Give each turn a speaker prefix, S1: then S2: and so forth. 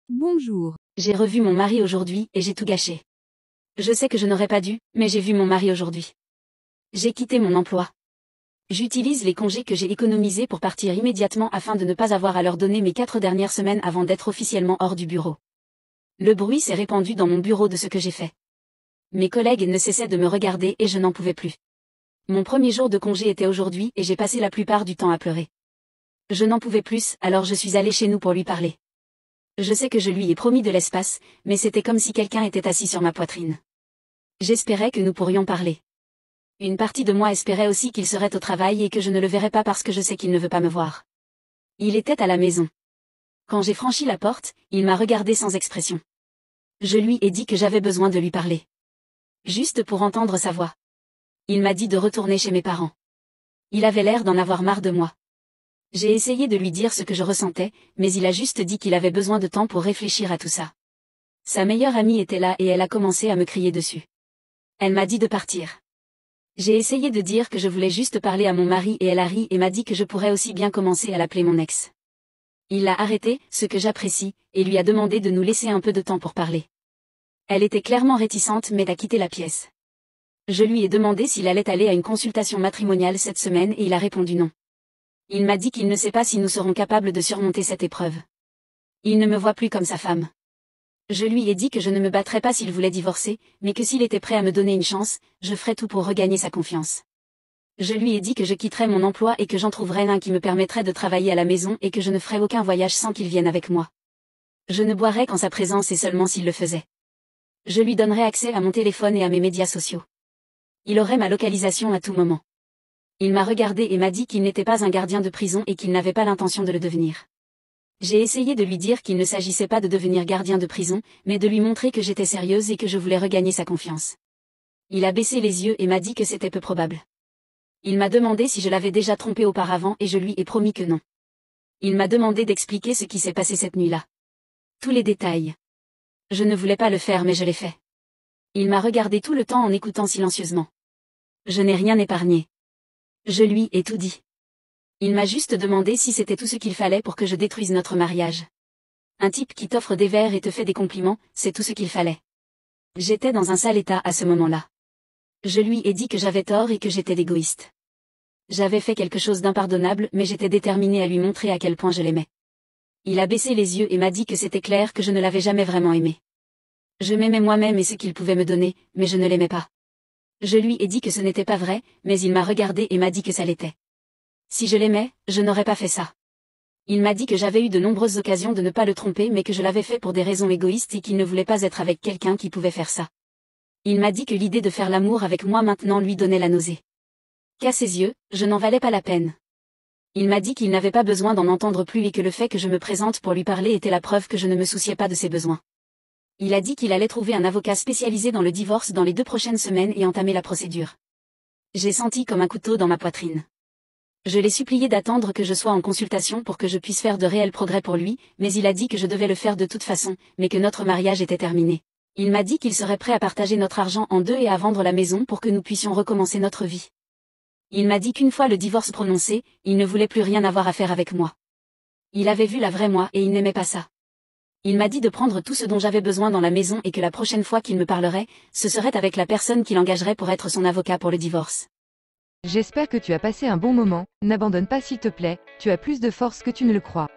S1: Bonjour.
S2: J'ai revu mon mari aujourd'hui et j'ai tout gâché. Je sais que je n'aurais pas dû, mais j'ai vu mon mari aujourd'hui. J'ai quitté mon emploi. J'utilise les congés que j'ai économisés pour partir immédiatement afin de ne pas avoir à leur donner mes 4 dernières semaines avant d'être officiellement hors du bureau. Le bruit s'est répandu dans mon bureau de ce que j'ai fait. Mes collègues ne cessaient de me regarder et je n'en pouvais plus. Mon premier jour de congé était aujourd'hui et j'ai passé la plupart du temps à pleurer. Je n'en pouvais plus, alors je suis allée chez nous pour lui parler. Je sais que je lui ai promis de l'espace, mais c'était comme si quelqu'un était assis sur ma poitrine. J'espérais que nous pourrions parler. Une partie de moi espérait aussi qu'il serait au travail et que je ne le verrais pas parce que je sais qu'il ne veut pas me voir. Il était à la maison. Quand j'ai franchi la porte, il m'a regardé sans expression. Je lui ai dit que j'avais besoin de lui parler. Juste pour entendre sa voix. Il m'a dit de retourner chez mes parents. Il avait l'air d'en avoir marre de moi. J'ai essayé de lui dire ce que je ressentais, mais il a juste dit qu'il avait besoin de temps pour réfléchir à tout ça. Sa meilleure amie était là et elle a commencé à me crier dessus. Elle m'a dit de partir. J'ai essayé de dire que je voulais juste parler à mon mari et elle a ri et m'a dit que je pourrais aussi bien commencer à l'appeler mon ex. Il l'a arrêté, ce que j'apprécie, et lui a demandé de nous laisser un peu de temps pour parler. Elle était clairement réticente mais a quitté la pièce. Je lui ai demandé s'il allait aller à une consultation matrimoniale cette semaine et il a répondu non. Il m'a dit qu'il ne sait pas si nous serons capables de surmonter cette épreuve. Il ne me voit plus comme sa femme. Je lui ai dit que je ne me battrais pas s'il voulait divorcer, mais que s'il était prêt à me donner une chance, je ferais tout pour regagner sa confiance. Je lui ai dit que je quitterais mon emploi et que j'en trouverais un qui me permettrait de travailler à la maison et que je ne ferais aucun voyage sans qu'il vienne avec moi. Je ne boirais qu'en sa présence et seulement s'il le faisait. Je lui donnerais accès à mon téléphone et à mes médias sociaux. Il aurait ma localisation à tout moment. Il m'a regardé et m'a dit qu'il n'était pas un gardien de prison et qu'il n'avait pas l'intention de le devenir. J'ai essayé de lui dire qu'il ne s'agissait pas de devenir gardien de prison, mais de lui montrer que j'étais sérieuse et que je voulais regagner sa confiance. Il a baissé les yeux et m'a dit que c'était peu probable. Il m'a demandé si je l'avais déjà trompé auparavant et je lui ai promis que non. Il m'a demandé d'expliquer ce qui s'est passé cette nuit-là. Tous les détails. Je ne voulais pas le faire mais je l'ai fait. Il m'a regardé tout le temps en écoutant silencieusement. Je n'ai rien épargné. Je lui ai tout dit. Il m'a juste demandé si c'était tout ce qu'il fallait pour que je détruise notre mariage. Un type qui t'offre des verres et te fait des compliments, c'est tout ce qu'il fallait. J'étais dans un sale état à ce moment-là. Je lui ai dit que j'avais tort et que j'étais l'égoïste. J'avais fait quelque chose d'impardonnable mais j'étais déterminée à lui montrer à quel point je l'aimais. Il a baissé les yeux et m'a dit que c'était clair que je ne l'avais jamais vraiment aimé. Je m'aimais moi-même et ce qu'il pouvait me donner, mais je ne l'aimais pas. Je lui ai dit que ce n'était pas vrai, mais il m'a regardé et m'a dit que ça l'était. Si je l'aimais, je n'aurais pas fait ça. Il m'a dit que j'avais eu de nombreuses occasions de ne pas le tromper mais que je l'avais fait pour des raisons égoïstes et qu'il ne voulait pas être avec quelqu'un qui pouvait faire ça. Il m'a dit que l'idée de faire l'amour avec moi maintenant lui donnait la nausée. Qu'à ses yeux, je n'en valais pas la peine. Il m'a dit qu'il n'avait pas besoin d'en entendre plus et que le fait que je me présente pour lui parler était la preuve que je ne me souciais pas de ses besoins. Il a dit qu'il allait trouver un avocat spécialisé dans le divorce dans les 2 prochaines semaines et entamer la procédure. J'ai senti comme un couteau dans ma poitrine. Je l'ai supplié d'attendre que je sois en consultation pour que je puisse faire de réels progrès pour lui, mais il a dit que je devais le faire de toute façon, mais que notre mariage était terminé. Il m'a dit qu'il serait prêt à partager notre argent en 2 et à vendre la maison pour que nous puissions recommencer notre vie. Il m'a dit qu'une fois le divorce prononcé, il ne voulait plus rien avoir à faire avec moi. Il avait vu la vraie moi et il n'aimait pas ça. Il m'a dit de prendre tout ce dont j'avais besoin dans la maison et que la prochaine fois qu'il me parlerait, ce serait avec la personne qu'il engagerait pour être son avocat pour le divorce.
S1: J'espère que tu as passé un bon moment, n'abandonne pas s'il te plaît, tu as plus de force que tu ne le crois.